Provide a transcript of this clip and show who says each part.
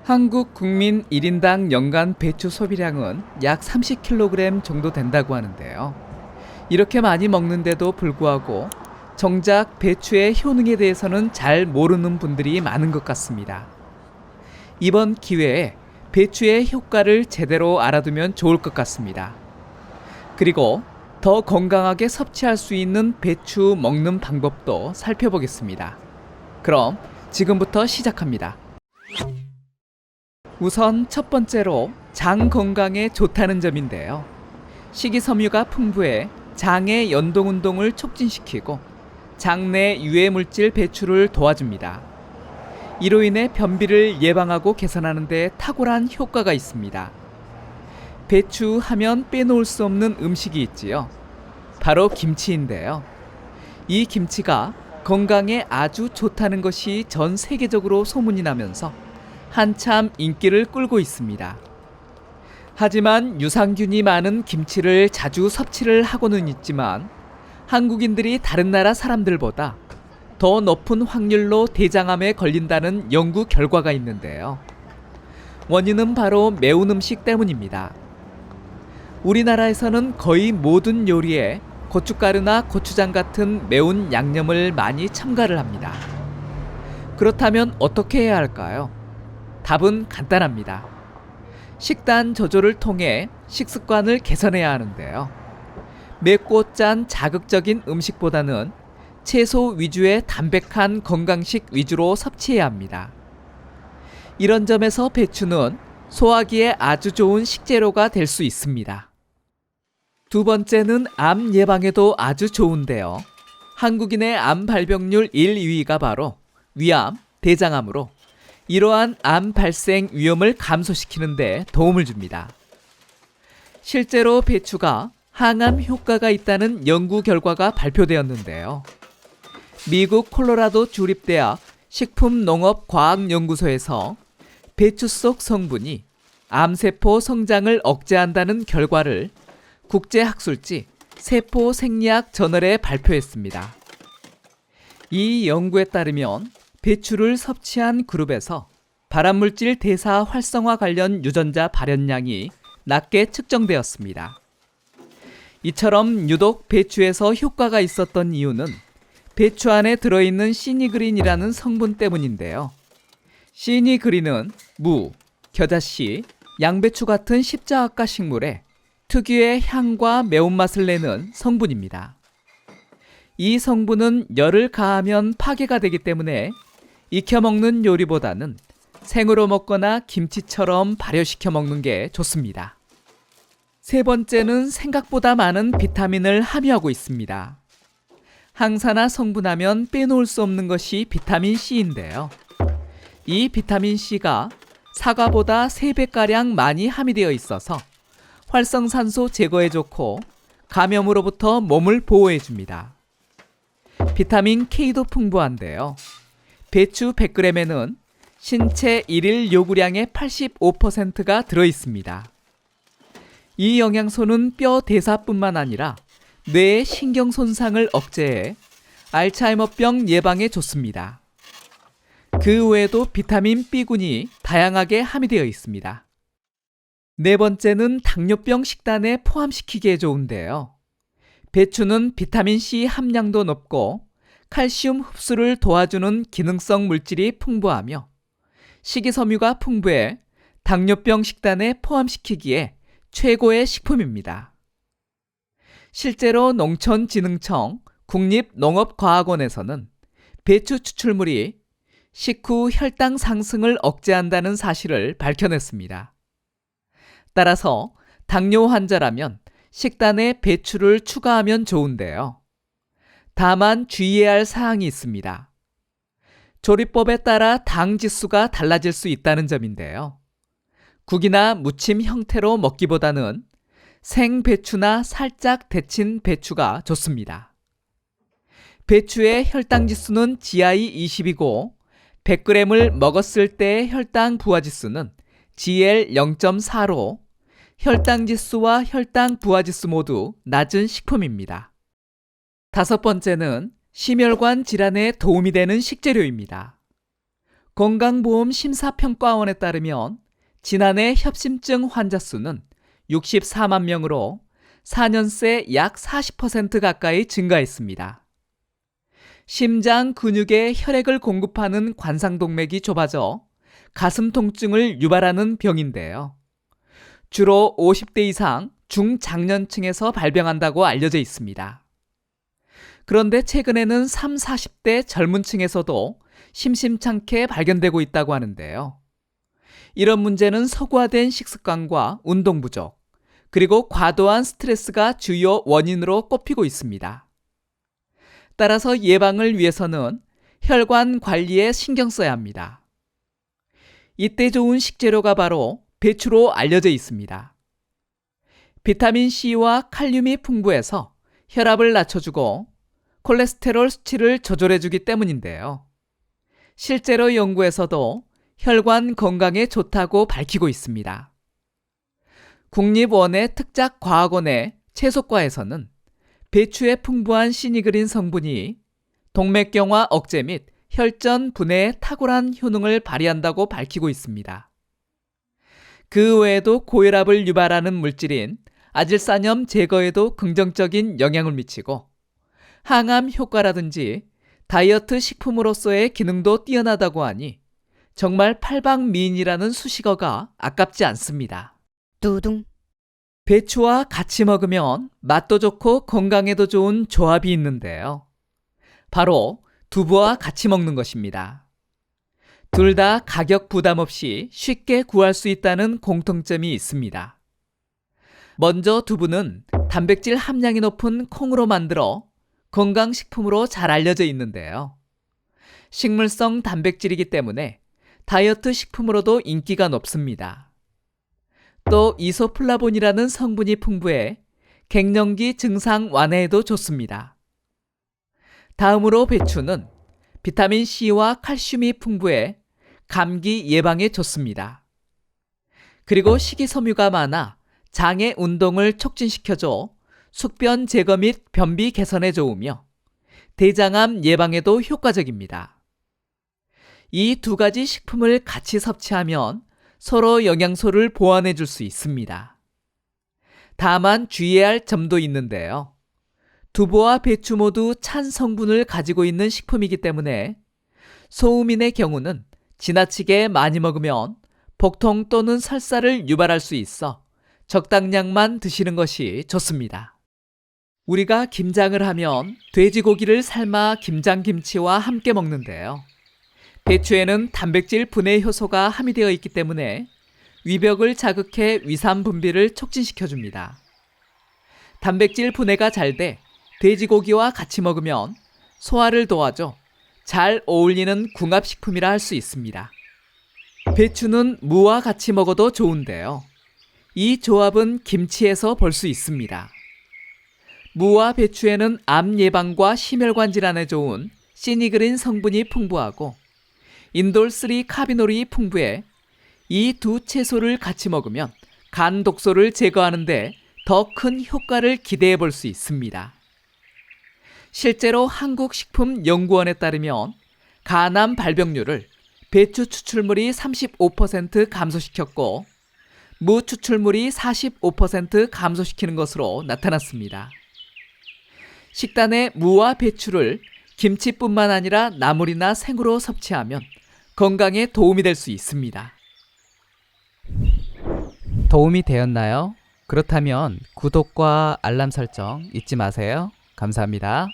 Speaker 1: 한국 국민 1인당 연간 배추 소비량은 약 30kg 정도 된다고 하는데요. 이렇게 많이 먹는데도 불구하고 정작 배추의 효능에 대해서는 잘 모르는 분들이 많은 것 같습니다. 이번 기회에 배추의 효과를 제대로 알아두면 좋을 것 같습니다. 그리고 더 건강하게 섭취할 수 있는 배추 먹는 방법도 살펴보겠습니다. 그럼 지금부터 시작합니다. 우선 첫 번째로 장 건강에 좋다는 점인데요. 식이섬유가 풍부해 장의 연동운동을 촉진시키고 장내 유해물질 배출을 도와줍니다. 이로 인해 변비를 예방하고 개선하는 데 탁월한 효과가 있습니다. 배추 하면 빼놓을 수 없는 음식이 있지요. 바로 김치인데요. 이 김치가 건강에 아주 좋다는 것이 전 세계적으로 소문이 나면서 한참 인기를 끌고 있습니다. 하지만 유산균이 많은 김치를 자주 섭취를 하고는 있지만 한국인들이 다른 나라 사람들보다 더 높은 확률로 대장암에 걸린다는 연구 결과가 있는데요. 원인은 바로 매운 음식 때문입니다. 우리나라에서는 거의 모든 요리에 고춧가루나 고추장 같은 매운 양념을 많이 첨가를 합니다. 그렇다면 어떻게 해야 할까요? 답은 간단합니다. 식단 조절을 통해 식습관을 개선해야 하는데요. 맵고 짠 자극적인 음식보다는 채소 위주의 담백한 건강식 위주로 섭취해야 합니다. 이런 점에서 배추는 소화기에 아주 좋은 식재료가 될 수 있습니다. 두 번째는 암 예방에도 아주 좋은데요. 한국인의 암 발병률 1, 2위가 바로 위암, 대장암으로 이러한 암 발생 위험을 감소시키는 데 도움을 줍니다. 실제로 배추가 항암 효과가 있다는 연구 결과가 발표되었는데요. 미국 콜로라도 주립대학 식품농업과학연구소에서 배추 속 성분이 암세포 성장을 억제한다는 결과를 국제학술지 세포생리학 저널에 발표했습니다. 이 연구에 따르면 배추를 섭취한 그룹에서 발암물질 대사 활성화 관련 유전자 발현량이 낮게 측정되었습니다. 이처럼 유독 배추에서 효과가 있었던 이유는 배추 안에 들어있는 시니그린이라는 성분 때문인데요. 시니그린은 무, 겨자씨, 양배추 같은 십자학과 식물에 특유의 향과 매운맛을 내는 성분입니다. 이 성분은 열을 가하면 파괴가 되기 때문에 익혀 먹는 요리보다는 생으로 먹거나 김치처럼 발효시켜 먹는 게 좋습니다. 세 번째는 생각보다 많은 비타민을 함유하고 있습니다. 항산화 성분하면 빼놓을 수 없는 것이 비타민 C인데요. 이 비타민 C가 사과보다 3배가량 많이 함유되어 있어서 활성산소 제거에 좋고 감염으로부터 몸을 보호해 줍니다. 비타민 K도 풍부한데요. 배추 100g에는 신체 일일 요구량의 85%가 들어있습니다. 이 영양소는 뼈 대사뿐만 아니라 뇌의 신경 손상을 억제해 알츠하이머병 예방에 좋습니다. 그 외에도 비타민 B군이 다양하게 함유되어 있습니다. 네 번째는 당뇨병 식단에 포함시키기에 좋은데요. 배추는 비타민 C 함량도 높고 칼슘 흡수를 도와주는 기능성 물질이 풍부하며 식이섬유가 풍부해 당뇨병 식단에 포함시키기에 최고의 식품입니다. 실제로 농촌진흥청 국립농업과학원에서는 배추 추출물이 식후 혈당 상승을 억제한다는 사실을 밝혀냈습니다. 따라서 당뇨 환자라면 식단에 배추를 추가하면 좋은데요. 다만 주의해야 할 사항이 있습니다. 조리법에 따라 당 지수가 달라질 수 있다는 점인데요. 국이나 무침 형태로 먹기보다는 생배추나 살짝 데친 배추가 좋습니다. 배추의 혈당 지수는 GI 20이고 100g을 먹었을 때의 혈당 부하 지수는 GL 0.4로 혈당 지수와 혈당 부하 지수 모두 낮은 식품입니다. 다섯 번째는 심혈관 질환에 도움이 되는 식재료입니다. 건강보험 심사평가원에 따르면 지난해 협심증 환자 수는 64만 명으로 4년 새 약 40% 가까이 증가했습니다. 심장 근육에 혈액을 공급하는 관상동맥이 좁아져 가슴 통증을 유발하는 병인데요. 주로 50대 이상 중장년층에서 발병한다고 알려져 있습니다. 그런데 최근에는 3, 40대 젊은 층에서도 심심찮게 발견되고 있다고 하는데요. 이런 문제는 서구화된 식습관과 운동 부족, 그리고 과도한 스트레스가 주요 원인으로 꼽히고 있습니다. 따라서 예방을 위해서는 혈관 관리에 신경 써야 합니다. 이때 좋은 식재료가 바로 배추로 알려져 있습니다. 비타민C와 칼륨이 풍부해서 혈압을 낮춰주고 콜레스테롤 수치를 조절해주기 때문인데요. 실제로 연구에서도 혈관 건강에 좋다고 밝히고 있습니다. 국립원예특작과학원의 채소과에서는 배추에 풍부한 시니그린 성분이 동맥경화 억제 및 혈전 분해에 탁월한 효능을 발휘한다고 밝히고 있습니다. 그 외에도 고혈압을 유발하는 물질인 아질산염 제거에도 긍정적인 영향을 미치고 항암 효과라든지 다이어트 식품으로서의 기능도 뛰어나다고 하니 정말 팔방미인이라는 수식어가 아깝지 않습니다.
Speaker 2: 두둥.
Speaker 1: 배추와 같이 먹으면 맛도 좋고 건강에도 좋은 조합이 있는데요. 바로 두부와 같이 먹는 것입니다. 둘 다 가격 부담 없이 쉽게 구할 수 있다는 공통점이 있습니다. 먼저 두부는 단백질 함량이 높은 콩으로 만들어 건강식품으로 잘 알려져 있는데요. 식물성 단백질이기 때문에 다이어트 식품으로도 인기가 높습니다. 또 이소플라본이라는 성분이 풍부해 갱년기 증상 완화에도 좋습니다. 다음으로 배추는 비타민C와 칼슘이 풍부해 감기 예방에 좋습니다. 그리고 식이섬유가 많아 장의 운동을 촉진시켜줘 숙변 제거 및 변비 개선에 좋으며 대장암 예방에도 효과적입니다. 이 두 가지 식품을 같이 섭취하면 서로 영양소를 보완해 줄 수 있습니다. 다만 주의해야 할 점도 있는데요. 두부와 배추 모두 찬 성분을 가지고 있는 식품이기 때문에 소음인의 경우는 지나치게 많이 먹으면 복통 또는 설사를 유발할 수 있어 적당량만 드시는 것이 좋습니다. 우리가 김장을 하면 돼지고기를 삶아 김장김치와 함께 먹는데요. 배추에는 단백질 분해 효소가 함유되어 있기 때문에 위벽을 자극해 위산 분비를 촉진시켜줍니다. 단백질 분해가 잘 돼 돼지고기와 같이 먹으면 소화를 도와줘 잘 어울리는 궁합식품이라 할 수 있습니다. 배추는 무와 같이 먹어도 좋은데요. 이 조합은 김치에서 볼 수 있습니다. 무와 배추에는 암 예방과 심혈관 질환에 좋은 시니그린 성분이 풍부하고 인돌3 카비놀이 풍부해 이 두 채소를 같이 먹으면 간 독소를 제거하는데 더 큰 효과를 기대해 볼 수 있습니다. 실제로 한국식품연구원에 따르면 간암 발병률을 배추 추출물이 35% 감소시켰고 무 추출물이 45% 감소시키는 것으로 나타났습니다. 식단에 무와 배추를 김치뿐만 아니라 나물이나 생으로 섭취하면 건강에 도움이 될 수 있습니다. 도움이 되었나요? 그렇다면 구독과 알람 설정 잊지 마세요. 감사합니다.